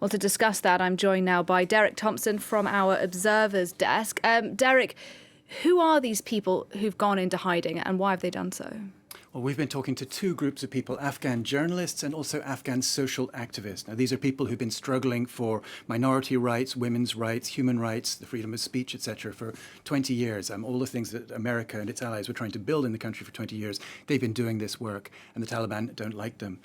Well, to discuss that, I'm joined now by Derek Thompson from our Observer's desk. Derek, who are these people who've gone into hiding and why have they done so? Well, we've been talking to two groups of people, Afghan journalists and also Afghan social activists. Now, these are people who've been struggling for minority rights, women's rights, human rights, the freedom of speech, etc. for 20 years. All the things that America and its allies were trying to build in the country for 20 years, they've been doing this work, and the Taliban don't like them.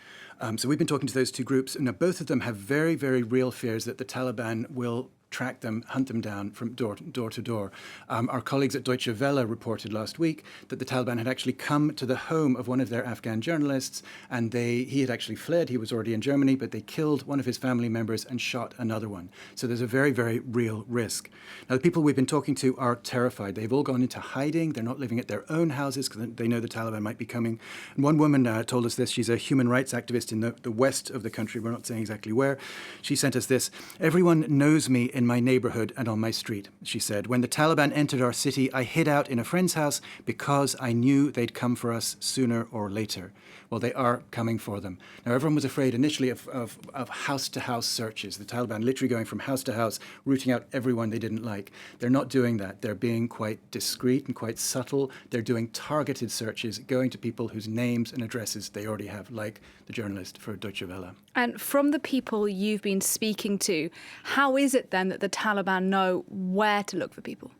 So we've been talking to those two groups. Now, both of them have very, very real fears that the Taliban will track them, hunt them down from door to door. Our colleagues at Deutsche Welle reported last week that the Taliban had actually come to the home of one of their Afghan journalists, and he had actually fled. He was already in Germany, but they killed one of his family members and shot another one. So there's a very, very real risk. Now, the people we've been talking to are terrified. They've all gone into hiding. They're not living at their own houses because they know the Taliban might be coming. And one woman told us this. She's a human rights activist in the west of the country. We're not saying exactly where. She sent us this. "Everyone knows me in my neighborhood and on my street," she said. "When the Taliban entered our city, I hid out in a friend's house because I knew they'd come for us sooner or later." Well, they are coming for them. Now, everyone was afraid initially of house-to-house searches, the Taliban literally going from house to house, rooting out everyone they didn't like. They're not doing that. They're being quite discreet and quite subtle. They're doing targeted searches, going to people whose names and addresses they already have, like the journalist for Deutsche Welle. And from the people you've been speaking to, how is it then that the Taliban know where to look for people?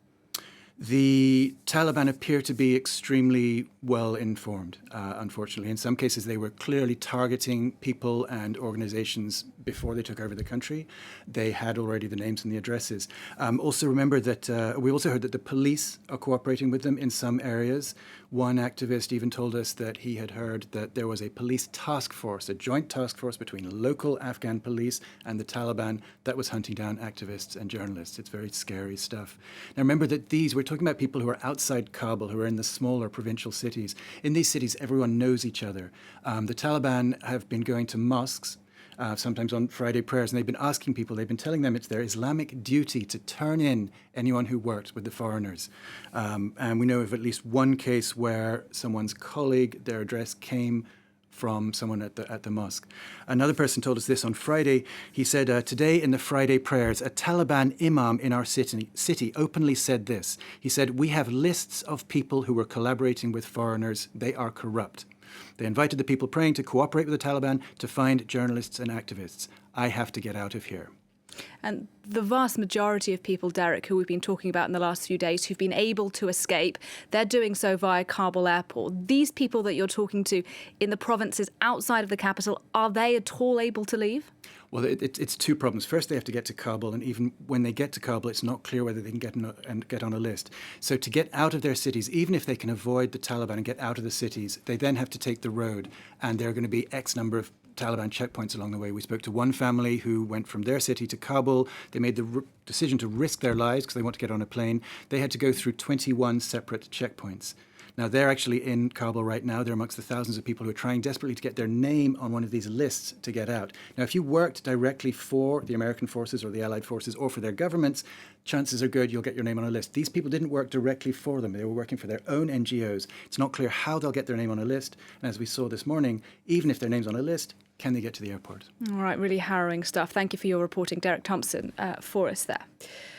The Taliban appear to be extremely well informed, unfortunately. In some cases, they were clearly targeting people and organizations before they took over the country. They had already the names and the addresses. Also remember that we also heard that the police are cooperating with them in some areas. One activist even told us that he had heard that there was a police task force, a joint task force between local Afghan police and the Taliban that was hunting down activists and journalists. It's very scary stuff. Now remember that we're talking about people who are outside Kabul, who are in the smaller provincial cities. In these cities, everyone knows each other. The Taliban have been going to mosques, sometimes on Friday prayers, and they've been asking people, they've been telling them it's their Islamic duty to turn in anyone who worked with the foreigners. And we know of at least one case where someone's colleague, their address came from someone at the mosque. Another person told us this on Friday. He said, "Today in the Friday prayers, a Taliban imam in our city openly said this. He said, 'We have lists of people who were collaborating with foreigners. They are corrupt.' They invited the people praying to cooperate with the Taliban to find journalists and activists. I have to get out of here." And the vast majority of people, Derek, who we've been talking about in the last few days, who've been able to escape, they're doing so via Kabul airport. These people that you're talking to in the provinces outside of the capital, are they at all able to leave? Well, it's two problems. First, they have to get to Kabul, and even when they get to Kabul, it's not clear whether they can get on a list. So to get out of their cities, even if they can avoid the Taliban and get out of the cities, they then have to take the road, and there are going to be X number of Taliban checkpoints along the way. We spoke to one family who went from their city to Kabul. They made the decision to risk their lives because they want to get on a plane. They had to go through 21 separate checkpoints. Now, they're actually in Kabul right now. They're amongst the thousands of people who are trying desperately to get their name on one of these lists to get out. Now, if you worked directly for the American forces or the Allied forces or for their governments, chances are good you'll get your name on a list. These people didn't work directly for them. They were working for their own NGOs. It's not clear how they'll get their name on a list. And as we saw this morning, even if their name's on a list, can they get to the airport? All right, really harrowing stuff. Thank you for your reporting, Derek Thompson, for us there.